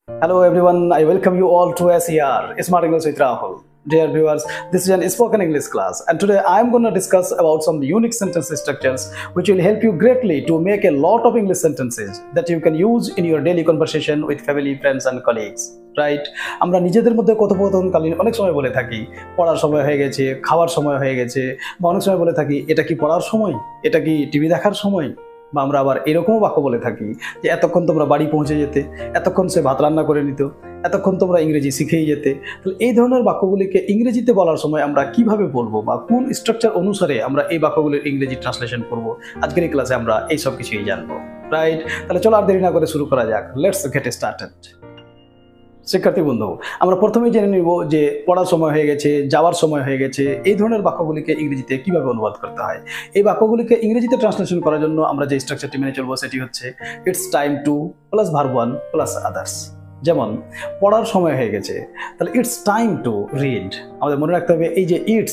Hello everyone, I welcome you all to SER, Smart English with Rahul. Dear viewers, this is an spoken English class and today I am going to discuss about some unique sentence structures which will help you greatly to make a lot of English sentences that you can use in your daily conversation with family, friends and colleagues. Right, আমরা নিজেদের মধ্যে কথোপকথনকালীন অনেক সময় বলে থাকি পড়ার সময় হয়ে গেছে, খাওয়ার সময় হয়ে গেছে, বা অনেক সময় বলে থাকি এটা কি পড়ার সময়, এটা কি টিভি দেখার সময়, বা আমরা আবার এরকমও বাক্য বলে থাকি যে এতক্ষণ তোমরা বাড়ি পৌঁছে যেতে, এতক্ষণ সে ভাত রান্না করে নিত, এতক্ষণ তোমরা ইংরেজি শিখেই যেতে। তাহলে এই ধরনের বাক্যগুলিকে ইংরেজিতে বলার সময় আমরা কিভাবে বলবো বা কোন স্ট্রাকচার অনুসারে আমরা এই বাক্যগুলির ইংরেজি ট্রান্সলেশন করব, আজকের এই ক্লাসে আমরা এই সব কিছুই জানবো। রাইট, তাহলে চলো আর দেরি না করে শুরু করা যাক। Let's get started. শিক্ষার্থী বন্ধু, আমরা প্রথমেই জেনে নিব যে পড়ার সময় হয়ে গেছে, যাওয়ার সময় হয়ে গেছে, এই ধরনের বাক্যগুলিকে ইংরেজিতে কিভাবে অনুবাদ করতে হয়। এই বাক্যগুলিকে ইংরেজিতে ট্রান্সলেশন করার জন্য আমরা যে স্ট্রাকচারটি মেনে চলবো সেটি হচ্ছে it's time to plus verb one plus others. যেমন পড়ার সময় হয়ে গেছে, তাহলে ইটস টাইম টু রিড। আমাদের মনে রাখতে হবে এই যে it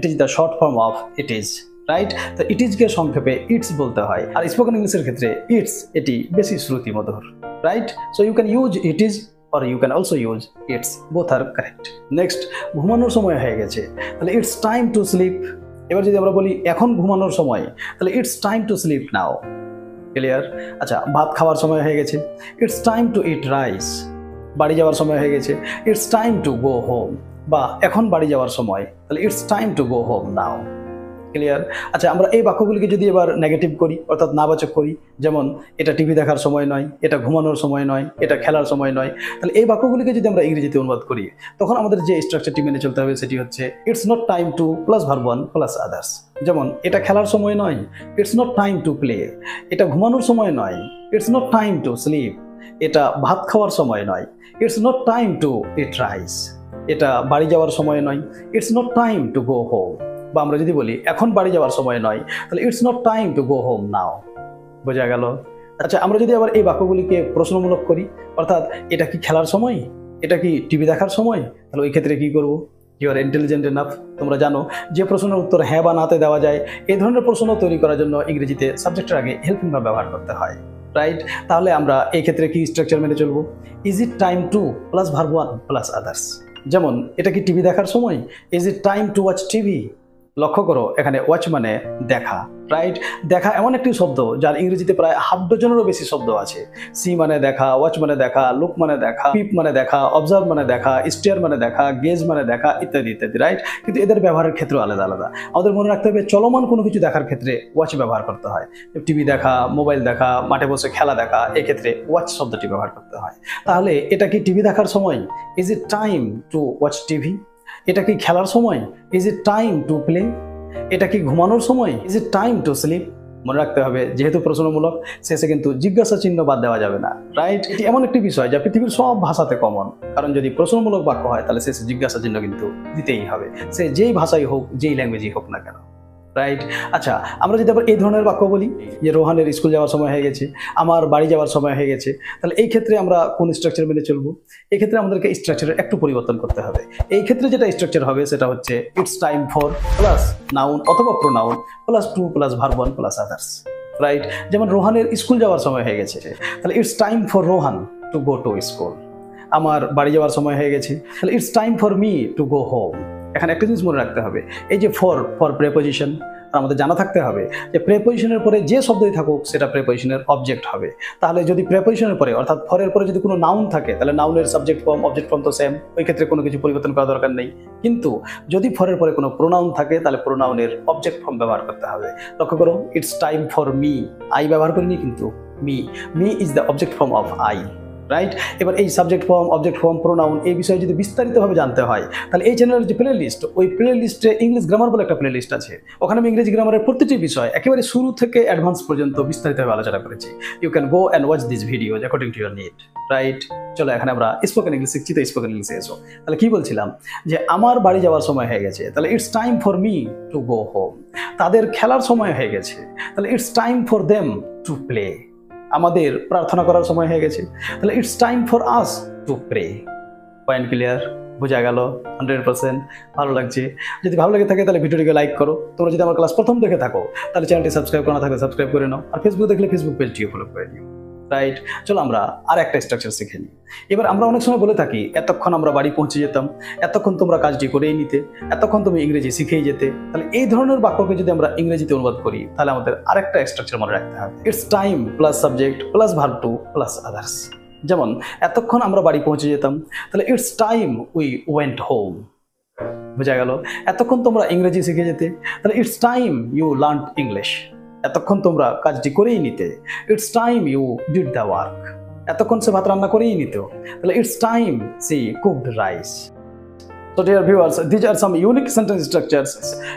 is the short form of it is. Right, তো ইট ইজকে সংক্ষেপে ইটস বলতে হয়, আর স্পোকেন ইংলিশের ক্ষেত্রে ইটস এটি বেশি শ্রুতি মধুর। Right, so you can use it is or you can also use its, both are correct. Next, ঘুমানোর সময় হয়ে গেছে, তাহলে it's time to sleep। এবার যদি আমরা বলি এখন ঘুমানোর সময়, তাহলে it's time to sleep now। Clear? আচ্ছা, ভাত খাওয়ার সময় হয়ে গেছে, it's time to eat rice। বাড়ি যাওয়ার সময় হয়ে গেছে, it's time to go home। বা এখন বাড়ি যাওয়ার সময়, তাহলে it's time to go home now। Clear? আচ্ছা, আমরা এই বাক্যগুলিকে যদি এবার নেগেটিভ করি, অর্থাৎ নাবাচক করি, যেমন এটা টিভি দেখার সময় নয়, এটা ঘুমানোর সময় নয়, এটা খেলার সময় নয়, তাহলে এই বাক্যগুলিকে যদি আমরা ইংরেজিতে অনুবাদ করি, তখন আমাদের যে স্ট্রাকচারটি মেনে চলতে হবে সেটি হচ্ছে it's not time to plus verb one plus others. যেমন এটা খেলার সময় নয়, it's not time to play. এটা ঘুমানোর সময় নয়, it's not time to sleep. এটা ভাত খাওয়ার সময় নয়, it's not time to eat rice. এটা বাড়ি যাওয়ার সময় নয়, it's not time to go home. বা আমরা যদি বলি এখন বাড়ি যাওয়ার সময় নয়, তাহলে it's not time to go home now. বোঝা গেল? আচ্ছা, আমরা যদি আবার এই বাক্যগুলিকে প্রশ্নমূলক করি, অর্থাৎ এটা কি খেলার সময়, এটা কি টিভি দেখার সময়, তাহলে ওই ক্ষেত্রে কি করব? ইউ আর ইন্টেলিজেন্ট এনাফ, তোমরা জানো যে প্রশ্নের উত্তর হ্যাঁ বা নাতে দেওয়া যায়। এই ধরনের প্রশ্ন তৈরি করার জন্য ইংরেজিতে সাবজেক্টের আগে হেল্পিং ভার্ব ব্যবহার করতে হয়। রাইট, তাহলে আমরা এই ক্ষেত্রে কি স্ট্রাকচার মেনে চলবো? Is it time to plus verb one plus others. যেমন এটা কি টিভি দেখার সময়, is it time to watch TV. লক্ষ্য করো, এখানে ওয়াচ মানে দেখা। রাইট, দেখা এমন একটি শব্দ যার ইংরেজিতে প্রায় হাফ ডজনেরও বেশি শব্দ আছে। সি মানে দেখা, ওয়াচ মানে দেখা, লুক মানে দেখা, পিপ মানে দেখা, অবজার্ভ মানে দেখা, স্টেয়ার মানে দেখা, গেজ মানে দেখা, ইত্যাদি ইত্যাদি। রাইট, কিন্তু এদের ব্যবহারের ক্ষেত্র আলাদা আলাদা। আমাদের মনে রাখতে হবে চলমান কোনো কিছু দেখার ক্ষেত্রে ওয়াচ ব্যবহার করতে হয়। টিভি দেখা, মোবাইল দেখা, মাঠে বসে খেলা দেখা, এক্ষেত্রে ওয়াচ শব্দটি ব্যবহার করতে হয়। তাহলে এটা কি টিভি দেখার সময়, is it time to watch TV. এটা কি খেলার সময়, is it time to play. এটা কি ঘুমানোর সময়, is it time to sleep. মনে রাখতে হবে যেহেতু প্রশ্নমূলক, শেষে কিন্তু জিজ্ঞাসা চিহ্ন বাদ দেওয়া যাবে না। রাইট, এটি এমন একটি বিষয় যা পৃথিবীর সব ভাষাতে কমন, কারণ যদি প্রশ্নমূলক বাক্য হয় তাহলে শেষে জিজ্ঞাসা চিহ্ন কিন্তু দিতেই হবে, সে যেই ভাষাই হোক, যেই ল্যাঙ্গুয়েজই হোক না কেন। রাইট, আচ্ছা, আমরা যদি আবার এই ধরনের বাক্য বলি যে রোহানের স্কুল যাওয়ার সময় হয়ে গেছে, আমার বাড়ি যাওয়ার সময় হয়ে গেছে, তাহলে এই ক্ষেত্রে আমরা কোন স্ট্রাকচার মেনে চলবো? এই ক্ষেত্রে আমাদেরকে স্ট্রাকচারের একটু পরিবর্তন করতে হবে। এই ক্ষেত্রে যেটা স্ট্রাকচার হবে সেটা হচ্ছে it's time for plus noun অথবা pronoun plus to plus verb one plus others. Right, যেমন রোহানের স্কুল যাওয়ার সময় হয়ে গেছে, তাহলে it's time for Rohan to go to school. আমার বাড়ি যাওয়ার সময় হয়ে গেছে, তাহলে it's time for me to go home. এখানে একটা জিনিস মনে রাখতে হবে, এই যে ফর প্রেপোজিশন, আমাদের জানা থাকতে হবে যে প্রেপোজিশনের পরে যে শব্দই থাকুক সেটা প্রেপোজিশনের অবজেক্ট হবে। তাহলে যদি প্রেপোজিশনের পরে অর্থাৎ ফরের পরে যদি কোনো নাউন থাকে, তাহলে নাউনের সাবজেক্ট ফর্ম অবজেক্ট ফর্ম তো সেম, ওই ক্ষেত্রে কোনো কিছু পরিবর্তন করা দরকার নেই। কিন্তু যদি ফরের পরে কোনো প্রোনাউন থাকে তাহলে প্রোনাউনের অবজেক্ট ফর্ম ব্যবহার করতে হবে। লক্ষ্য করো, it's time for me, I ব্যবহার করিনি কিন্তু me is the object form of I. Right, এবার এই subject form, object form, pronoun এই বিষয়ে যদি বিস্তারিতভাবে জানতে হয়, তাহলে এই চ্যানেলের যে প্লে লিস্ট, ওই প্লে লিস্টে ইংলিশ গ্রামার বলে একটা প্লে লিস্ট আছে। ওখানে আমি ইংরেজি গ্রামারের প্রতিটি বিষয় একেবারে শুরু থেকে অ্যাডভান্স পর্যন্ত বিস্তারিতভাবে আলোচনা করেছি। You can go and watch this video according to your need. Right, চলো এখানে আমরা স্পোকেন ইংলিশ শিখছি, তো স্পোকেন ইংলিশে এসো। তাহলে কি বলছিলাম যে আমার বাড়ি যাওয়ার সময় হয়ে গেছে, তাহলে it's time for me to go home. তাদের খেলার সময় হয়ে গেছে, তাহলে it's time for them to play. আমাদের প্রার্থনা করার সময় হয়ে গেছে, তাহলে it's time for us to pray. Point clear? বোঝা গেল? 100% ভালো লাগছে? যদি ভালো লেগে থাকে তাহলে ভিডিওটিকে লাইক করো। তোমরা যদি আমার ক্লাস প্রথম দেখে থাকো তাহলে চ্যানেলটি সাবস্ক্রাইব করা না থাকলে সাবস্ক্রাইব করে নাও, আর ফেসবুক দেখলে ফেসবুক পেজটিও ফলো করে নিও। রাইট? চলো আমরা আর একটা স্ট্রাকচার শিখে নিই। এবার আমরা অনেক সময় বলে থাকি, এতক্ষণ আমরা বাড়ি পৌঁছে যেতাম, এতক্ষণ তোমরা কাজটি করেই নিতে, এতক্ষণ তুমি ইংরেজি শিখেই যেতে। তাহলে এই ধরনের বাক্যকে যদি আমরা ইংরেজিতে অনুবাদ করি, তাহলে আমাদের আরেকটা স্ট্রাকচার মনে রাখতে হবে। It's time plus subject plus verb two plus others. যেমন এতক্ষণ আমরা বাড়ি পৌঁছে যেতাম, তাহলে it's time we went home. বোঝা গেল? এতক্ষণ তোমরা ইংরেজি শিখে যেতে, তাহলে it's time you learn English. এতক্ষণ তোমরা কাজটি করেই নিতে, it's time you did the work. এতক্ষণ সে ভাত রান্না করেই নিত, তাহলে it's time she cooked rice. So dear viewers, these are some unique sentence structures.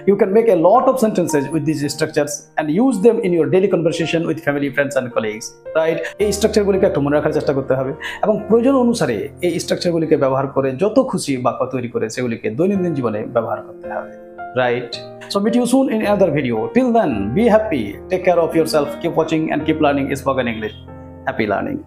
You can make a lot of sentences with these structures and use them in your daily conversation with family, friends and colleagues. Right? এই স্ট্রাকচারগুলিকে একটু মনে রাখার চেষ্টা করতে হবে এবং প্রয়োজন অনুসারে এই স্ট্রাকচারগুলিকে ব্যবহার করে যত খুশি বাক্য তৈরি করে সেগুলিকে দৈনন্দিন জীবনে ব্যবহার করতে হবে। Right? So meet you soon in another video. Till then, be happy, take care of yourself, keep watching and keep learning spoken English. Happy learning.